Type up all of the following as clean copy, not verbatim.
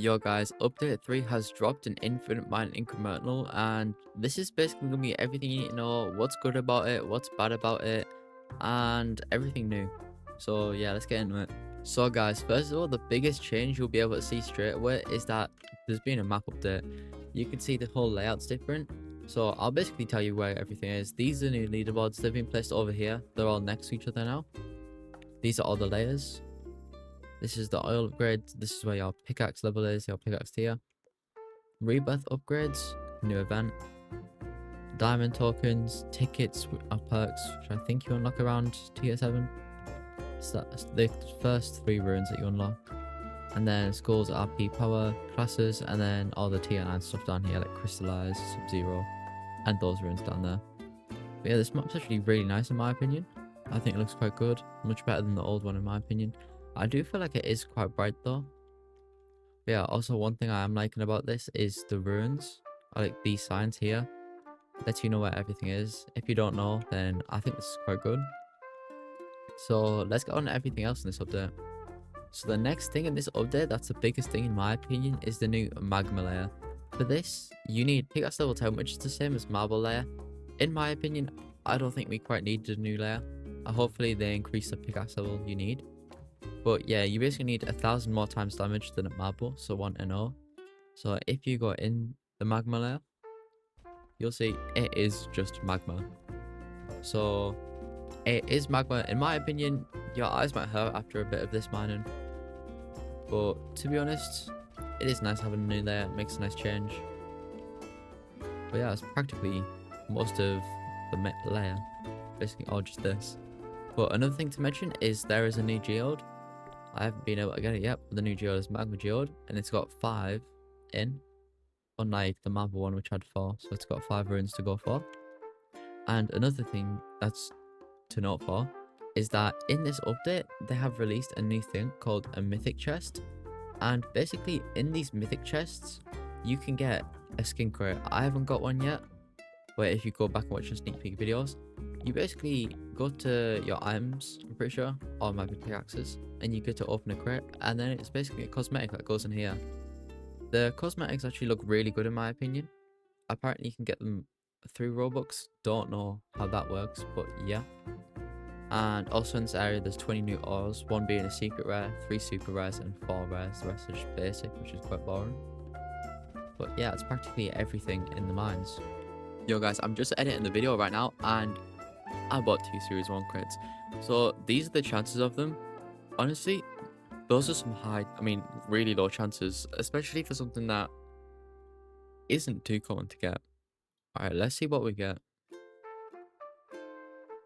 Yo guys, update 3 has dropped an infinite mine incremental, and this is basically gonna be everything you need to know, what's good about it, what's bad about it, and everything new. So yeah, let's get into it. So guys, first of all, the biggest change you'll be able to see straight away is that there's been a map update. You can see the whole layout's different. So I'll basically tell you where everything is. These are new leaderboards, they've been placed over here. They're all next to each other now. These are all the layers. This is the oil upgrade. This is where your pickaxe level is, your pickaxe tier. Rebirth upgrades, new event. Diamond tokens, tickets are perks, which I think you unlock around tier 7. So that's the first 3 runes that you unlock. And then schools, RP power, classes, and then all the tier 9 stuff down here like crystallize, sub-zero, and those runes down there. But yeah, this map's actually really nice in my opinion. I think it looks quite good, much better than the old one in my opinion. I do feel like it is quite bright though. But yeah, also one thing I am liking about this is the runes. I like these signs here. Lets you know where everything is. If you don't know, then I think this is quite good. So let's get on to everything else in this update. So the next thing in this update, that's the biggest thing in my opinion, is the new magma layer. For this, you need pickaxe level 10, which is the same as marble layer. In my opinion, I don't think we quite need a new layer. Hopefully they increase the pickaxe level you need. But yeah, you basically need 1,000 more times damage than at marble, so 1 and 0. So if you go in the magma layer, you'll see it is just magma. So it is magma. In my opinion, your eyes might hurt after a bit of this mining. But to be honest, it is nice having a new layer. It makes a nice change. But yeah, it's practically most of the layer. Basically all just this. But another thing to mention is there is a new geode. I haven't been able to get it yet, but the new geode is magma geode, and it's got 5 in, unlike the marble one which had 4, so it's got 5 runes to go for. And another thing that's to note for is that in this update they have released a new thing called a mythic chest, and basically in these mythic chests you can get a skin crate. I haven't got one yet, but if you go back and watch the sneak peek videos, you basically go to your items, I'm pretty sure, or my pickaxes, and you get to open a crate, and then it's basically a cosmetic that goes in here. The cosmetics actually look really good in my opinion. Apparently you can get them through Roblox. Don't know how that works, but yeah. And also in this area there's 20 new ores, 1 being a secret rare, 3 super rares, and 4 rares. The rest are just basic, which is quite boring. But yeah, it's practically everything in the mines. Yo guys, I'm just editing the video right now, and I bought 2 series 1 crits. So these are the chances of them. Honestly, those are some really low chances, especially for something that isn't too common to get. Alright, let's see what we get.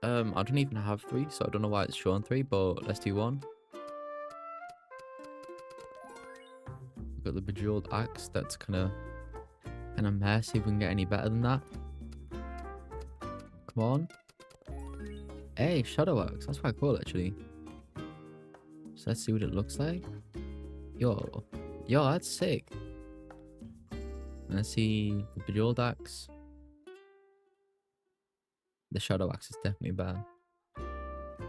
I don't even have 3, so I don't know why it's showing 3, but let's do 1. We've got the bejeweled axe. That's kind of meh. See if we can get any better than that. Come on. Hey, shadow axe. That's quite cool actually. So let's see what it looks like. Yo, that's sick. Let's see the bejeweled axe. The shadow axe is definitely better.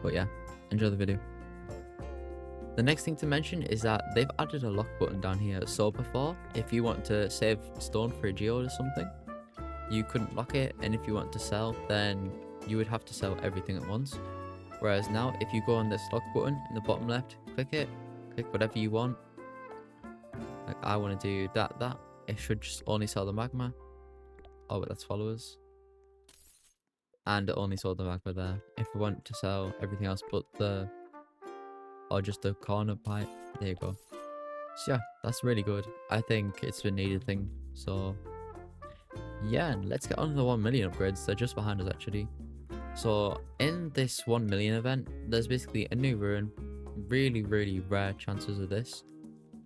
But yeah, enjoy the video. The next thing to mention is that they've added a lock button down here. So before, if you want to save stone for a geode or something, you couldn't lock it, and if you want to sell, then you would have to sell everything at once. Whereas now, if you go on this lock button in the bottom left, click it, click whatever you want. Like I want to do that. It should just only sell the magma. Oh, but that's followers. And it only sold the magma there. If we want to sell everything else but or just the corner pipe, there you go. So yeah, that's really good. I think it's a needed thing. So yeah, and let's get on to the 1 million upgrades. They're just behind us actually. So in this 1 million event, there's basically a new rune. Really rare chances of this.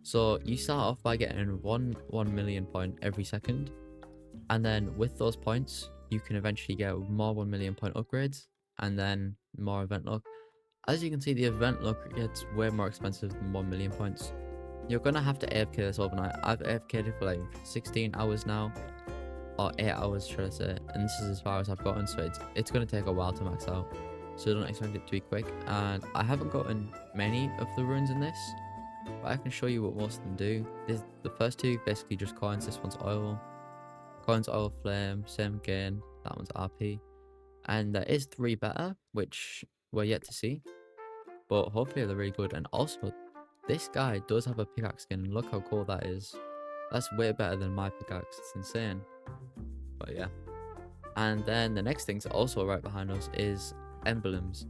So you start off by getting 1 million point every second, and then with those points you can eventually get more 1 million point upgrades, and then more event luck. As you can see, the event luck gets way more expensive than 1 million points. You're gonna have to AFK this overnight. I've AFK'd it for like 16 hours now, or 8 hours should I say, and this is as far as I've gotten, so it's gonna take a while to max out. So don't expect it to be quick, and I haven't gotten many of the runes in this. but I can show you what most of them do. The first two basically just coins. This one's oil. Coins, oil, flame, same again. That one's RP. And there is 3 better, which we're yet to see. But hopefully they're really good. And also, this guy does have a pickaxe skin. And look how cool that is. That's way better than my pickaxe. It's insane. But yeah. And then the next thing's also right behind us is emblems.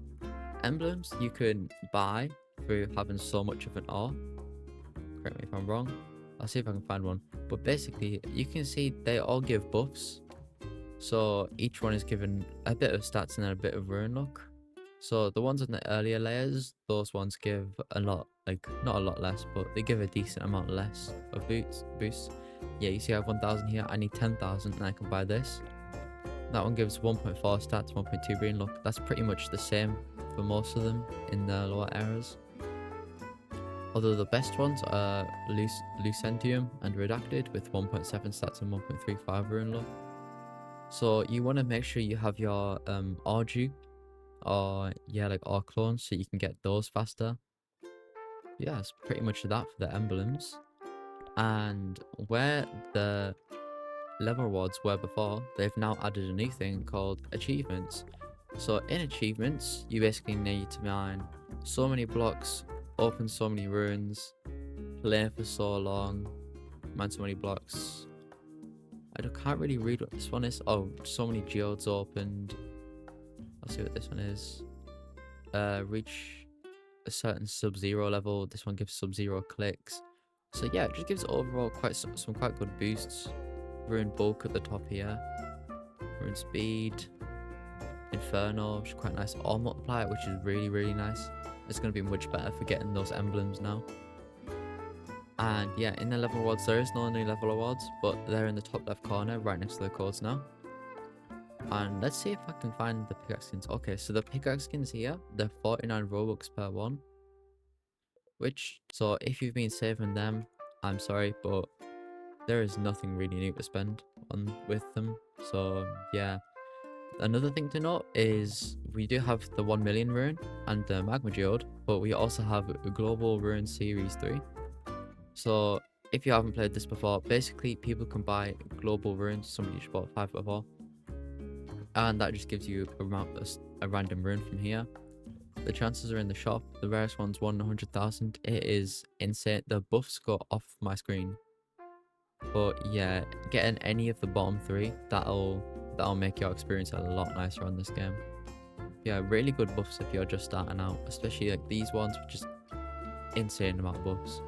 Emblems you can buy through having so much of an ore. Correct me if I'm wrong. I'll see if I can find one. But basically, you can see they all give buffs. So each one is given a bit of stats and then a bit of rune luck. So the ones in the earlier layers, those ones give a lot, like not a lot less, but they give a decent amount less of boosts. Yeah, you see I have 1,000 here. I need 10,000 and I can buy this. That one gives 1.4 stats, 1.2 rune luck. That's pretty much the same for most of them in the lower areas. Although the best ones are Lucentium and Redacted with 1.7 stats and 1.35 rune luck. So you want to make sure you have your ore dupe or yeah, like ore clones so you can get those faster. Yeah, it's pretty much that for the emblems. And where the level rewards were before, they've now added a new thing called achievements. So in achievements, you basically need to mine so many blocks, open so many runes, play for so long, mine so many blocks. I can't really read what this one is. Oh, so many geodes opened. I'll see what this one is. Reach a certain sub-zero level. This one gives sub-zero clicks. So yeah, it just gives overall some quite good boosts. Rune bulk at the top here. Rune speed. Inferno, which is quite nice. Ore multiplier, which is really, really nice. It's going to be much better for getting those emblems now. And yeah, in the level awards, there is no new level awards, but they're in the top left corner, right next to the codes now. And let's see if I can find the pickaxe skins. Okay, so the pickaxe skins here, they're 49 Robux per one. Which, so if you've been saving them, I'm sorry, but there is nothing really new to spend on with them. So yeah. Another thing to note is we do have the 1 million rune and the magma geode, but we also have a global rune series 3. So if you haven't played this before, basically people can buy global runes. Somebody just bought 5 before, and that just gives you a random rune from here. The chances are in the shop. The rarest one's 1 in 100,000. It is insane. The buffs go off my screen, but yeah, getting any of the bottom 3, that'll make your experience a lot nicer on this game. Yeah, really good buffs if you're just starting out, especially like these ones, which is insane amount of buffs.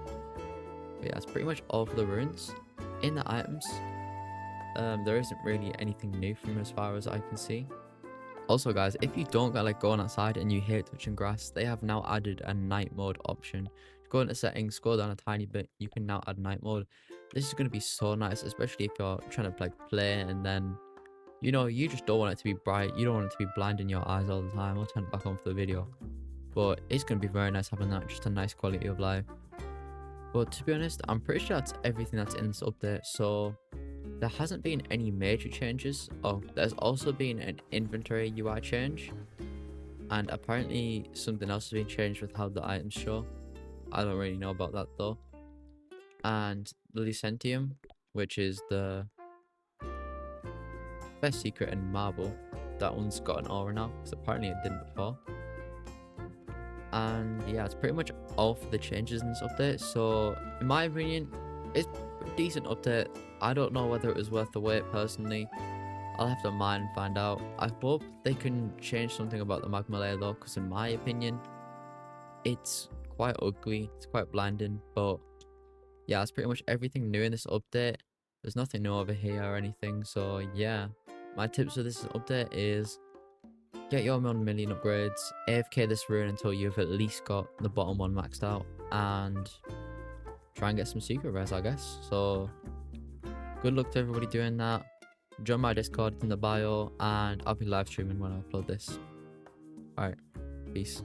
But yeah, that's pretty much all for the runes. In the items, there isn't really anything new from as far as I can see. Also guys, if you don't like going outside and you hate touching grass, they have now added a night mode option. Go into settings, scroll down a tiny bit, you can now add night mode. This is going to be so nice, especially if you're trying to like play and then, you know, you just don't want it to be bright, you don't want it to be blinding your eyes all the time. I'll turn it back on for the video. But it's going to be very nice having that, just a nice quality of life. But to be honest, I'm pretty sure that's everything that's in this update. So there hasn't been any major changes. Oh, there's also been an inventory UI change. And apparently something else has been changed with how the items show. I don't really know about that though. And the Lucentium, which is the best secret in Marble, that one's got an aura now, because apparently it didn't before. And yeah, it's pretty much all for the changes in this update. So in my opinion, it's a decent update. I don't know whether it was worth the wait personally. I'll have to mine and find out. I hope they can change something about the magma layer though, because in my opinion, it's quite ugly, it's quite blinding. But yeah, that's pretty much everything new in this update. There's nothing new over here or anything. So yeah, my tips for this update is get your 1 million upgrades, AFK this rune until you've at least got the bottom one maxed out, and try and get some secret rares, I guess. So good luck to everybody doing that. Join my Discord in the bio, and I'll be live streaming when I upload this. Alright, peace.